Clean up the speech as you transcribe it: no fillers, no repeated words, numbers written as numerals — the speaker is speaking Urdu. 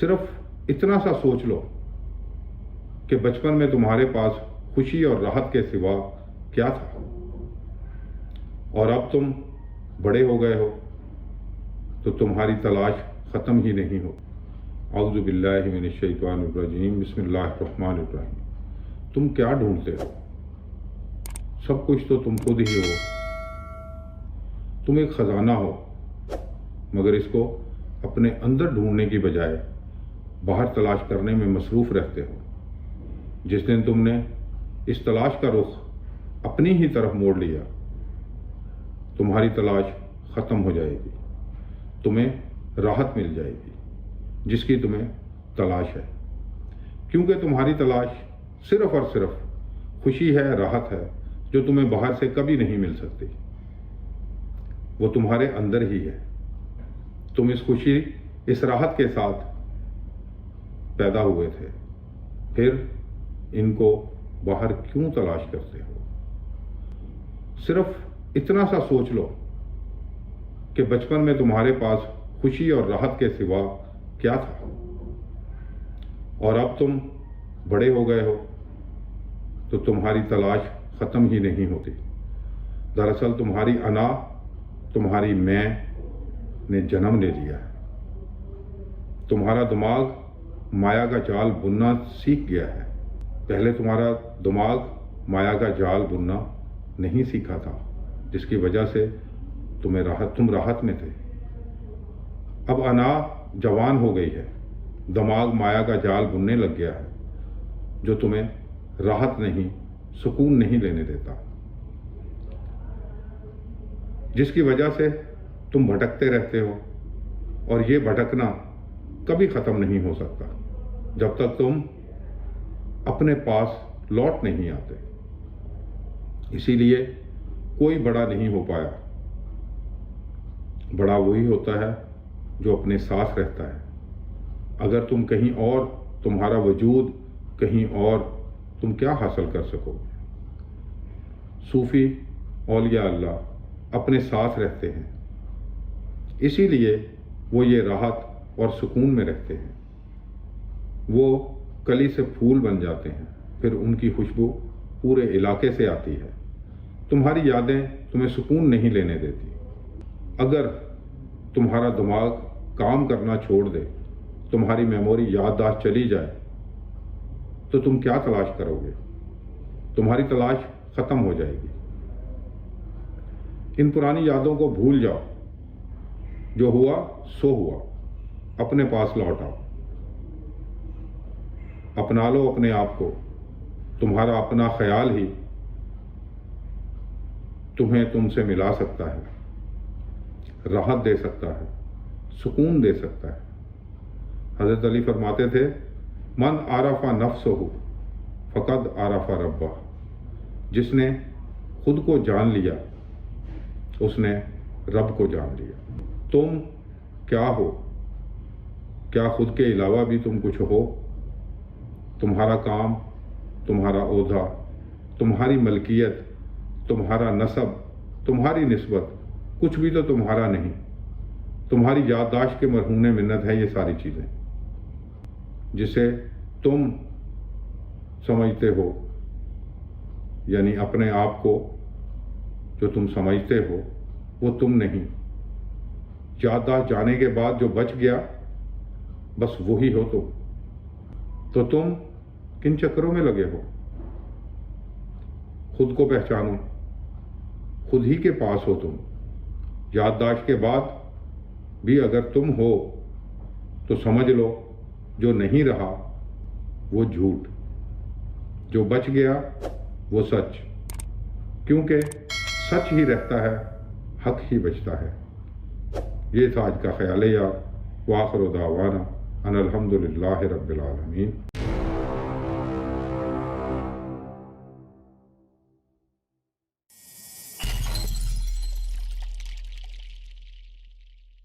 صرف اتنا سا سوچ لو کہ بچپن میں تمہارے پاس خوشی اور راحت کے سوا کیا تھا، اور اب تم بڑے ہو گئے ہو تو تمہاری تلاش ختم ہی نہیں ہو۔ اعوذ باللہ من الشیطان الرجیم، بسم اللہ الرحمن الرحیم۔ تم کیا ڈھونڈتے ہو؟ سب کچھ تو تم خود ہی ہو۔ تم ایک خزانہ ہو، مگر اس کو اپنے اندر ڈھونڈنے کی بجائے باہر تلاش کرنے میں مصروف رہتے ہو۔ جس دن تم نے اس تلاش کا رخ اپنی ہی طرف موڑ لیا، تمہاری تلاش ختم ہو جائے گی، تمہیں راحت مل جائے گی جس کی تمہیں تلاش ہے، کیونکہ تمہاری تلاش صرف اور صرف خوشی ہے، راحت ہے، جو تمہیں باہر سے کبھی نہیں مل سکتی۔ وہ تمہارے اندر ہی ہے۔ تم اس خوشی، اس راحت کے ساتھ پیدا ہوئے تھے، پھر ان کو باہر کیوں تلاش کرتے ہو؟ صرف اتنا سا سوچ لو کہ بچپن میں تمہارے پاس خوشی اور راحت کے سوا کیا تھا، اور اب تم بڑے ہو گئے ہو تو تمہاری تلاش ختم ہی نہیں ہوتی۔ دراصل تمہاری انا، تمہاری میں نے جنم لے لیا ہے۔ تمہارا دماغ مایا کا جال بننا سیکھ گیا ہے۔ پہلے تمہارا دماغ مایا کا جال بننا نہیں سیکھا تھا، جس کی وجہ سے تم راحت میں تھے۔ اب انا جوان ہو گئی ہے، دماغ مایا کا جال بننے لگ گیا ہے، جو تمہیں راحت نہیں، سکون نہیں لینے دیتا، جس کی وجہ سے تم بھٹکتے رہتے ہو، اور یہ بھٹکنا کبھی ختم نہیں ہو سکتا جب تک تم اپنے پاس لوٹ نہیں آتے۔ اسی لیے کوئی بڑا نہیں ہو پایا۔ بڑا وہی ہوتا ہے جو اپنے ساتھ رہتا ہے۔ اگر تم کہیں اور، تمہارا وجود کہیں اور، تم کیا حاصل کر سکو گے؟ صوفی، اولیاء اللہ اپنے ساتھ رہتے ہیں، اسی لیے وہ یہ راحت اور سکون میں رہتے ہیں۔ وہ کلی سے پھول بن جاتے ہیں، پھر ان کی خوشبو پورے علاقے سے آتی ہے۔ تمہاری یادیں تمہیں سکون نہیں لینے دیتی۔ اگر تمہارا دماغ کام کرنا چھوڑ دے، تمہاری میموری، یادداشت چلی جائے، تو تم کیا تلاش کرو گے؟ تمہاری تلاش ختم ہو جائے گی۔ ان پرانی یادوں کو بھول جاؤ۔ جو ہوا سو ہوا، اپنے پاس لوٹ آؤ۔ اپنا لو اپنے آپ کو۔ تمہارا اپنا خیال ہی تمہیں تم سے ملا سکتا ہے، راحت دے سکتا ہے، سکون دے سکتا ہے۔ حضرت علی فرماتے تھے، من عرف نفسہ فقد عرف ربہ۔ جس نے خود کو جان لیا، اس نے رب کو جان لیا۔ تم کیا ہو؟ کیا خود کے علاوہ بھی تم کچھ ہو؟ تمہارا کام، تمہارا عہدہ، تمہاری ملکیت، تمہارا نسب، تمہاری نسبت، کچھ بھی تو تمہارا نہیں۔ تمہاری یادداشت کے مرہون منت ہے یہ ساری چیزیں، جسے تم سمجھتے ہو، یعنی اپنے آپ کو جو تم سمجھتے ہو وہ تم نہیں۔ یادداشت جانے کے بعد جو بچ گیا، بس وہی ہو تم۔ تو تم کن چکروں میں لگے ہو؟ خود کو پہچانو، خود ہی کے پاس ہو تم۔ یادداشت کے بعد بھی اگر تم ہو تو سمجھ لو جو نہیں رہا وہ جھوٹ، جو بچ گیا وہ سچ، کیونکہ سچ ہی رہتا ہے، حق ہی بچتا ہے۔ یہ تھا آج کا خیال یار۔ وآخر دعوانا ان الحمد للہ رب العالمین۔